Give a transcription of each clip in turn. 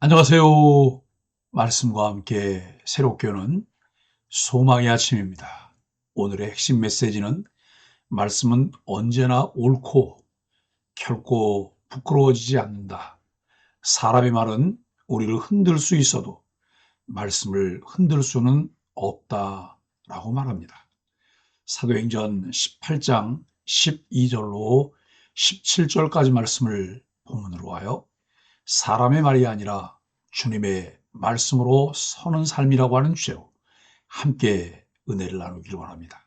안녕하세요. 말씀과 함께 새롭게 오는 소망의 아침입니다. 오늘의 핵심 메시지는 말씀은 언제나 옳고 결코 부끄러워지지 않는다. 사람의 말은 우리를 흔들 수 있어도 말씀을 흔들 수는 없다라고 말합니다. 사도행전 18장 12절로 17절까지 말씀을 본문으로 와요. 사람의 말이 아니라 주님의 말씀으로 서는 삶이라고 하는 주제로 함께 은혜를 나누기를 원합니다.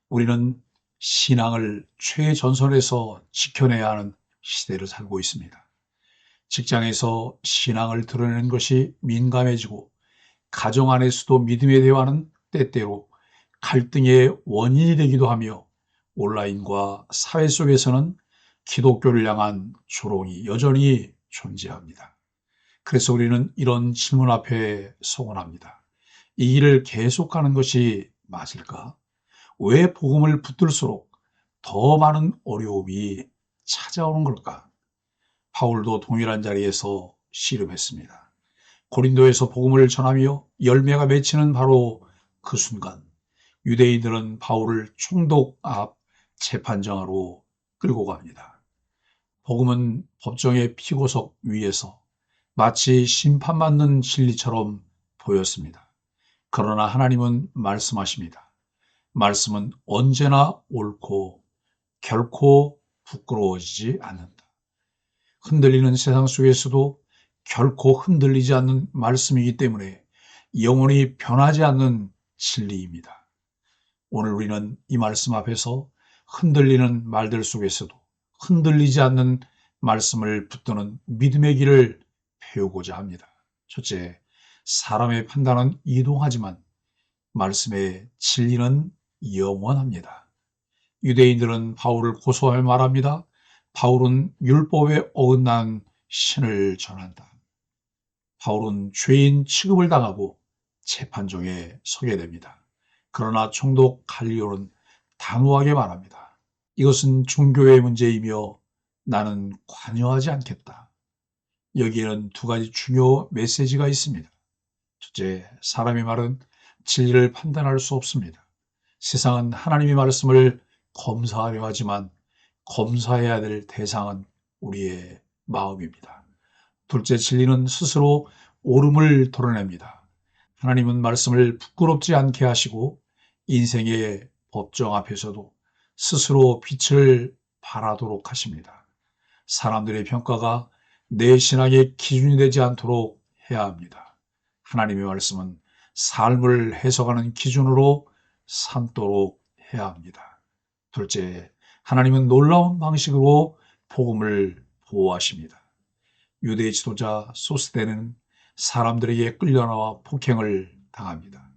우리는 신앙을 최전선에서 지켜내야 하는 시대를 살고 있습니다. 직장에서 신앙을 드러내는 것이 민감해지고 가정 안에서도 믿음의 대화는 때때로 갈등의 원인이 되기도 하며 온라인과 사회 속에서는 기독교를 향한 조롱이 여전히 존재합니다. 그래서 우리는 이런 질문 앞에 서원합니다. 이 길을 계속하는 것이 맞을까? 왜 복음을 붙들수록 더 많은 어려움이 찾아오는 걸까? 바울도 동일한 자리에서 씨름했습니다. 고린도에서 복음을 전하며 열매가 맺히는 바로 그 순간 유대인들은 바울을 총독 앞 재판정하러 끌고 갑니다. 복음은 법정의 피고석 위에서 마치 심판받는 진리처럼 보였습니다. 그러나 하나님은 말씀하십니다. 말씀은 언제나 옳고 결코 부끄러워지지 않는다. 흔들리는 세상 속에서도 결코 흔들리지 않는 말씀이기 때문에 영원히 변하지 않는 진리입니다. 오늘 우리는 이 말씀 앞에서 흔들리는 말들 속에서도 흔들리지 않는 말씀을 붙드는 믿음의 길을 배우고자 합니다. 첫째, 사람의 판단은 이동하지만 말씀의 진리는 영원합니다. 유대인들은 바울을 고소하며 말합니다. 바울은 율법에 어긋난 신을 전한다. 바울은 죄인 취급을 당하고 재판정에 서게 됩니다. 그러나 총독 갈리오는 단호하게 말합니다. 이것은 종교의 문제이며 나는 관여하지 않겠다. 여기에는 두 가지 중요 메시지가 있습니다. 첫째, 사람의 말은 진리를 판단할 수 없습니다. 세상은 하나님의 말씀을 검사하려 하지만 검사해야 될 대상은 우리의 마음입니다. 둘째, 진리는 스스로 옳음을 드러냅니다. 하나님은 말씀을 부끄럽지 않게 하시고 인생의 법정 앞에서도 스스로 빛을 발하도록 하십니다. 사람들의 평가가 내 신앙의 기준이 되지 않도록 해야 합니다. 하나님의 말씀은 삶을 해석하는 기준으로 삼도록 해야 합니다. 둘째, 하나님은 놀라운 방식으로 복음을 보호하십니다. 유대 지도자 소스데는 사람들에게 끌려나와 폭행을 당합니다.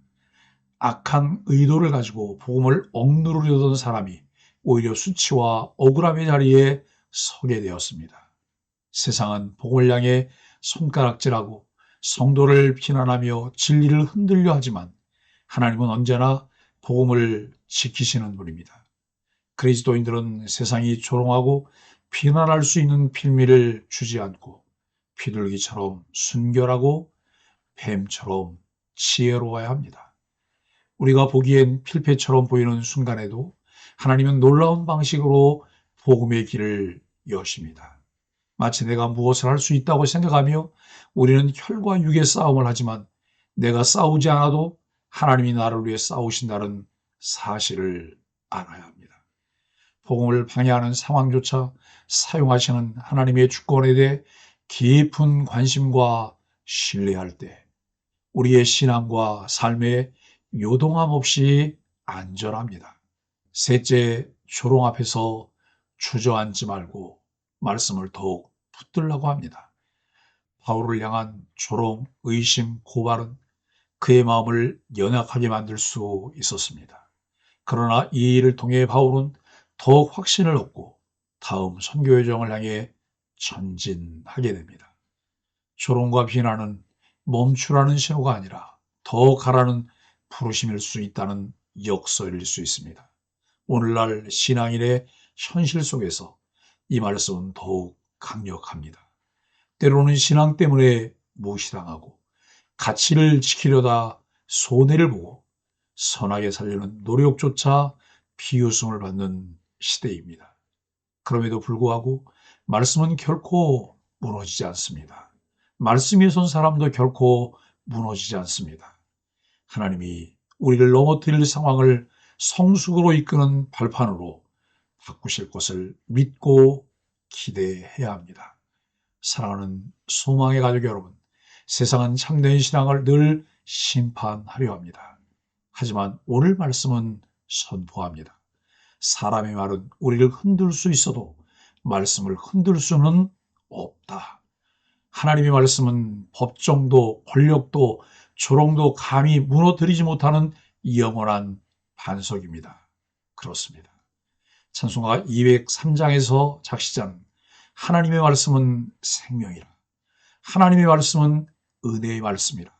악한 의도를 가지고 복음을 억누르려던 사람이 오히려 수치와 억울함의 자리에 서게 되었습니다. 세상은 복음을 향해 손가락질하고 성도를 비난하며 진리를 흔들려 하지만 하나님은 언제나 복음을 지키시는 분입니다. 그리스도인들은 세상이 조롱하고 비난할 수 있는 빌미를 주지 않고 비둘기처럼 순결하고 뱀처럼 지혜로워야 합니다. 우리가 보기엔 필패처럼 보이는 순간에도 하나님은 놀라운 방식으로 복음의 길을 여십니다. 마치 내가 무엇을 할 수 있다고 생각하며 우리는 혈과 육의 싸움을 하지만 내가 싸우지 않아도 하나님이 나를 위해 싸우신다는 사실을 알아야 합니다. 복음을 방해하는 상황조차 사용하시는 하나님의 주권에 대해 깊은 관심과 신뢰할 때 우리의 신앙과 삶에 요동함 없이 안전합니다. 셋째, 조롱 앞에서 주저앉지 말고 말씀을 더욱 붙들라고 합니다. 바울을 향한 조롱, 의심, 고발은 그의 마음을 연약하게 만들 수 있었습니다. 그러나 이 일을 통해 바울은 더욱 확신을 얻고 다음 선교 여정을 향해 전진하게 됩니다. 조롱과 비난은 멈추라는 신호가 아니라 더 가라는 부르심일 수 있다는 역설일 수 있습니다. 오늘날 신앙인의 현실 속에서 이 말씀은 더욱 강력합니다. 때로는 신앙 때문에 무시당하고 가치를 지키려다 손해를 보고 선하게 살려는 노력조차 비웃음을 받는 시대입니다. 그럼에도 불구하고 말씀은 결코 무너지지 않습니다. 말씀 위에 선 사람도 결코 무너지지 않습니다. 하나님이 우리를 넘어뜨릴 상황을 성숙으로 이끄는 발판으로 바꾸실 것을 믿고 기대해야 합니다. 사랑하는 소망의 가족 여러분, 세상은 참된 신앙을 늘 심판하려 합니다. 하지만 오늘 말씀은 선포합니다. 사람의 말은 우리를 흔들 수 있어도 말씀을 흔들 수는 없다. 하나님의 말씀은 법정도 권력도 조롱도 감히 무너뜨리지 못하는 영원한 반석입니다. 그렇습니다. 찬송가 203장에서 작시자는 하나님의 말씀은 생명이라, 하나님의 말씀은 은혜의 말씀이라,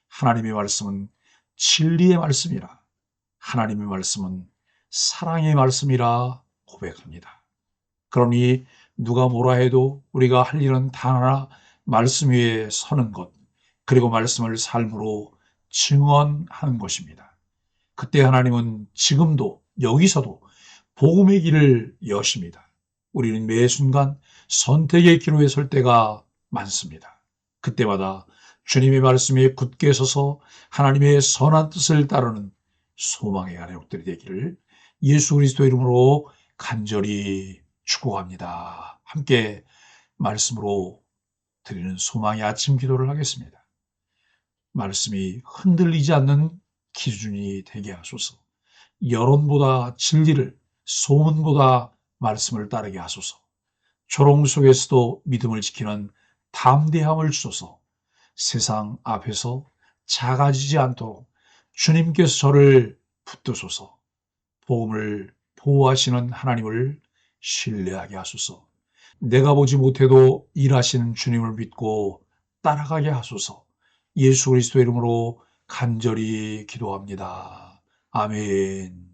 하나님의 말씀은 진리의 말씀이라, 하나님의 말씀은 사랑의 말씀이라 고백합니다. 그러니 누가 뭐라 해도 우리가 할 일은 단 하나, 말씀 위에 서는 것, 그리고 말씀을 삶으로 증언하는 것입니다. 그때 하나님은 지금도 여기서도 복음의 길을 여십니다. 우리는 매 순간 선택의 기로에 설 때가 많습니다. 그때마다 주님의 말씀에 굳게 서서 하나님의 선한 뜻을 따르는 소망의 가족들이 되기를 예수 그리스도 이름으로 간절히 축복합니다. 함께 말씀으로 드리는 소망의 아침 기도를 하겠습니다. 말씀이 흔들리지 않는 기준이 되게 하소서. 여론보다 진리를, 소문보다 말씀을 따르게 하소서. 조롱 속에서도 믿음을 지키는 담대함을 주소서. 세상 앞에서 작아지지 않도록 주님께서 저를 붙드소서. 복음을 보호하시는 하나님을 신뢰하게 하소서. 내가 보지 못해도 일하시는 주님을 믿고 따라가게 하소서. 예수 그리스도 이름으로 간절히 기도합니다. 아멘.